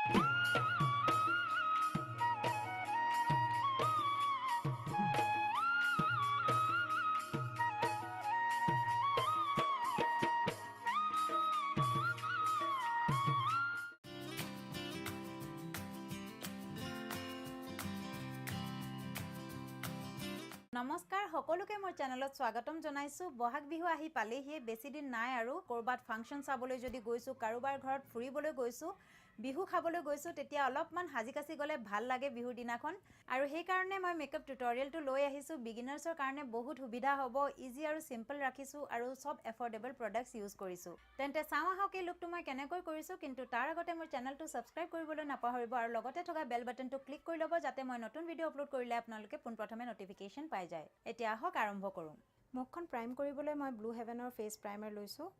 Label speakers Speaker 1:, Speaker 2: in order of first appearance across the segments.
Speaker 1: নমস্কাৰ সকলোকে মোৰ চেনেলত স্বাগতম জনাইছো বহাগ বিহু আহি পালেহি বেছি দিন নাই আৰু কৰবাত ফাংচন চাবলৈ যদি গৈছো কাৰোবাৰ ঘৰত ফুৰিবলৈ গৈছো বিহু খাবলৈ গৈছো তেতিয়া অলপমান হাজিকাছি গলে ভাল লাগে বিহুৰ দিনাখন আৰু সেই কাৰণে মই মেকআপ টিউটৰিয়েলটো লৈ আহিছো বিগিনাৰ্ছৰ কাৰণে বহুত সুবিধা হ'ব ইজি আৰু সিম্পল ৰাখিছো আৰু সব এফৰ্ডেবল প্ৰডাক্টস ইউজ কৰিছো তেন্তে চাও আহক এই লুকটো মই কেনেকৈ কৰিছো কিন্তু তাৰ আগতে মোৰ চেনেলটো সাবস্ক্ৰাইব কৰিবলৈ নাপাহৰিব আৰু লগতে থকা বেল বাটনটো ক্লিক কৰি ল'ব যাতে মই নতুন ভিডিও আপলোড কৰিলে আপোনালোকে পোনপ্ৰথমে নটিফিকেশন পাই যায় এতিয়া আহক আৰম্ভ কৰোঁ মুখখন প্ৰাইম কৰিবলৈ মই ব্লু হেভেনৰ ফেস প্ৰাইমাৰ লৈছো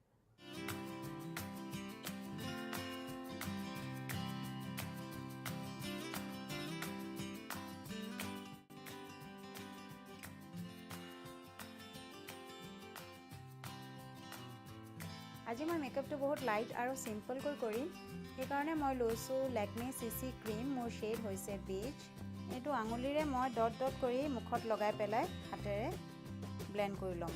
Speaker 1: আজি মই মেকআপটো বহুত লাইট আৰু সিম্পল কৈ কৰিম এই কাৰণে মই লৈছো লেকমি সিসি ক্ৰীম মোৰ শেড হৈছে বেজ এটো আঙুলিৰে মই ডট ডট কৰি মুখত লগাই পেলাই হাতেৰে ব্লেন্ড কৰি লম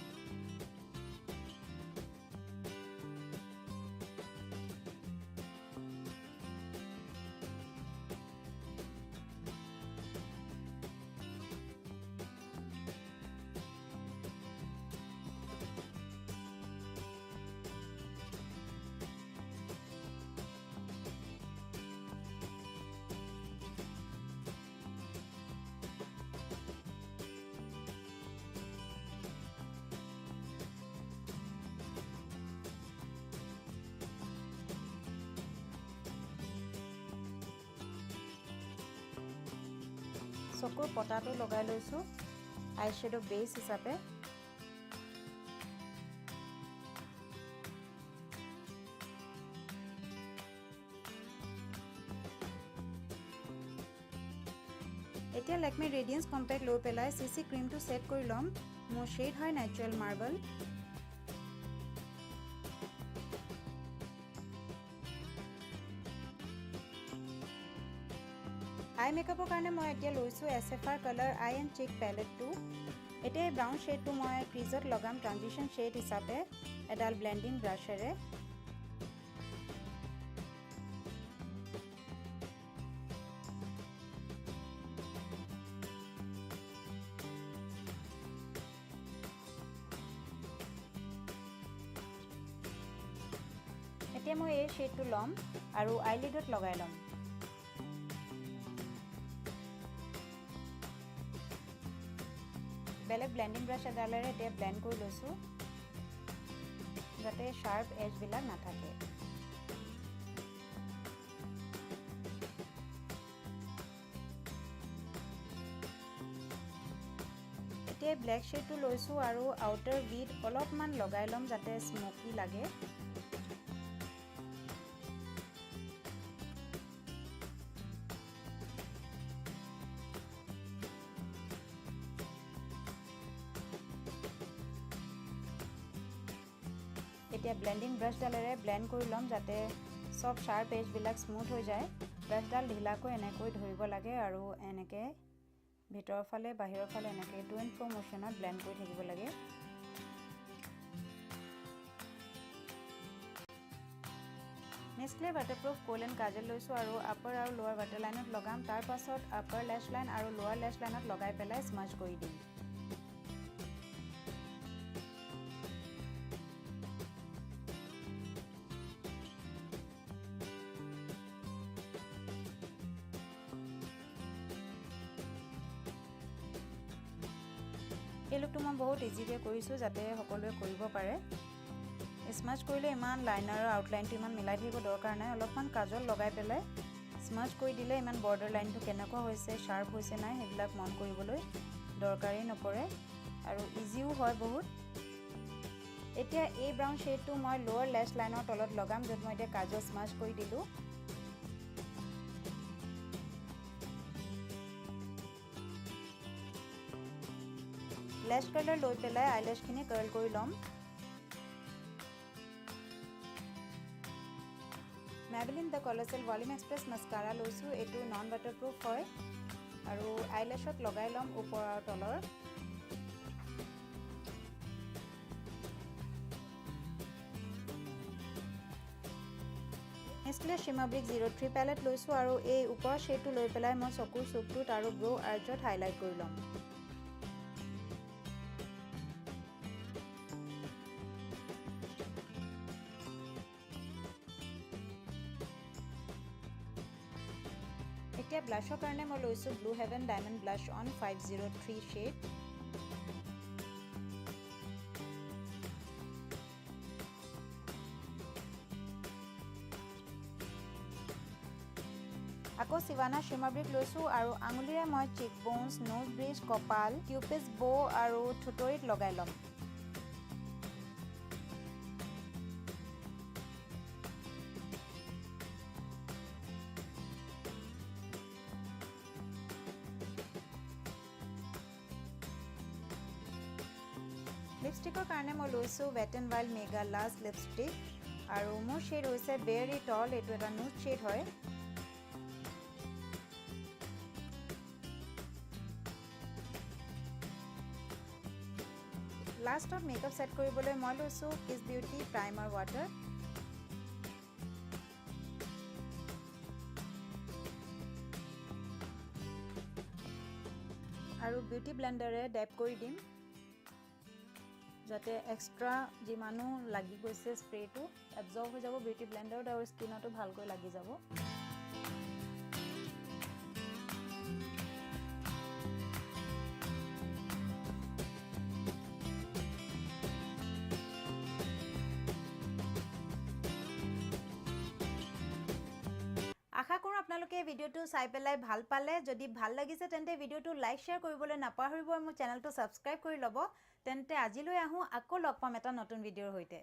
Speaker 1: চকুৰ পটাটো লগাই লৈছো আই শ্যাডো বেস হিচাপে এতিয়া লেকমি ৰেডিয়েন্স কম্পেক্ট লৈ পেলাই সিসি ক্ৰীমটো সেট কৰি লম মোৰ শেড হয় নেচাৰেল মাৰ্বল আই মেকআপৰ কাৰণে মই এতিয়া লৈছো এছএফআৰ কালাৰ আই এণ্ড চিক পেলেটটো এতিয়া ব্ৰাউন শেডটো মই ক্ৰিজত লগাম ট্ৰানজিশন শেড হিচাপে এডাল ব্লেন্ডিং ব্ৰাশেৰে এতিয়া মই এই শেডটো লম আৰু আইলিডত লগাই লম বেলেগ ব্লেন্ডিং ব্ৰাশ এডালেৰে এতিয়া ব্লেন্ড কৰি লৈছো যাতে শাৰ্প এজ বিলাক নাথাকে এতিয়া ব্ল্যাক শেডটো লৈছো আৰু আউটাৰ বিট অলপমান লগাই লম যাতে স্মোকি লাগে এতিয়া ব্লেন্ডিং ব্ৰাশডালেৰে ব্লেন্ড কৰি লম যাতে সব শাৰ্প এজ বিলাক স্মুথ হৈ যায় ব্ৰাশডাল ঢিলাকৈ এনেকৈ ধৰিব লাগে আৰু এনেকৈ ভিতৰৰ ফালে বাহিৰৰ ফালে এনেকৈ টু এণ্ড ফ্ৰ মোশনত ব্লেন্ড কৰি থাকিব লাগে নেস্লে ৱাটাৰপ্ৰুফ কোলেন কাজল লৈছো আৰু আপাৰ আৰু লোৱাৰ ৱাটাৰ লাইনত লগাম তাৰ পাছত আপাৰ লেশ লাইন আৰু লোৱাৰ লেশ লাইনত লগাই পেলাই স্মাজ কৰি দিম এই লুকটো মই বহুত ইজিকে কৰিছো যাতে সকলোৱে কৰিব পাৰে স্মাজ কৰিলে ইমান লাইনাৰ আৰু আউটলাইনটো ইমান মিলাই থাকিব দৰকাৰ নাই অলপমান কাজল লগাই পেলাই স্মাজ কৰি দিলে ইমান বৰ্ডাৰ লাইনটো কেনেকুৱা হৈছে শাৰ্প হৈছে নাই হেবিলাক মন কৰিবলৈ দৰকাৰেই নপৰে আৰু ইজিও হয় বহুত এতিয়া এই ব্ৰাউন শেডটো মই লোৱাৰ লেশ লাইনৰ তলত লগাম য'ত মই এতিয়া কাজল স্মাজ কৰি দিলো লেশ কালাৰ লৈ পেলাই আইলেশখিনি কাৰ্ল কৰি লম Maybelline The Colossal Volume Express Mascara লৈছো এটো নন waterproof হয় আৰু আইল্যাশত লগাই লম ওপৰ আৰু তলৰ Nestle Shimmer Brick 03 palette লৈছো আৰু এই ওপৰ শেডটো লৈ পেলাই মই চকুৰ চুকটোত আৰু ব্ৰো আৰ্চত হাইলাইট কৰি লম এতিয়া ব্লাশৰ কাৰণে মই লৈছো Blue Heaven Diamond Blush on 503 shade আকৌ Sivana Shimmer Brick লৈছো আৰু আঙুলিৰে মই cheek bones, nose bridge, কপাল, cupid's bow আৰু থুতৰিত লগাই লম লিপষ্টিকৰ কাৰণে মই লৈছো Wet n Wild Mega Lush lipstick আৰু মোৰ শেড হৈছে Very Tall এটো এটা nude শেড হয় লাষ্টত মেকআপ সেট কৰিবলৈ মই লৈছো Kiss Beauty Primer Water আৰু বিউটি ব্লেন্ডাৰে ড্যাপ কৰি দিম যাতে এক্সট্ৰা যিমানো লাগি গৈছে স্প্ৰেটো এবজৰ্ব হৈ যাব বিউটি ব্লেন্ডাৰত আৰু স্কিনটো ভালকৈ লাগি যাব আশা কৰোঁ আপোনালোকে এই ভিডিওটো চাই পেলাই ভাল পালে যদি ভাল লাগিছে তেন্তে ভিডিওটো লাইক শেয়াৰ কৰিবলৈ নাপাহৰিব মোৰ চেনেলটো সাবস্ক্ৰাইব কৰি ল'ব তেন্তে আজিলৈ আহো আকৌ লগ পাম এটা নতুন ভিডিওৰ সৈতে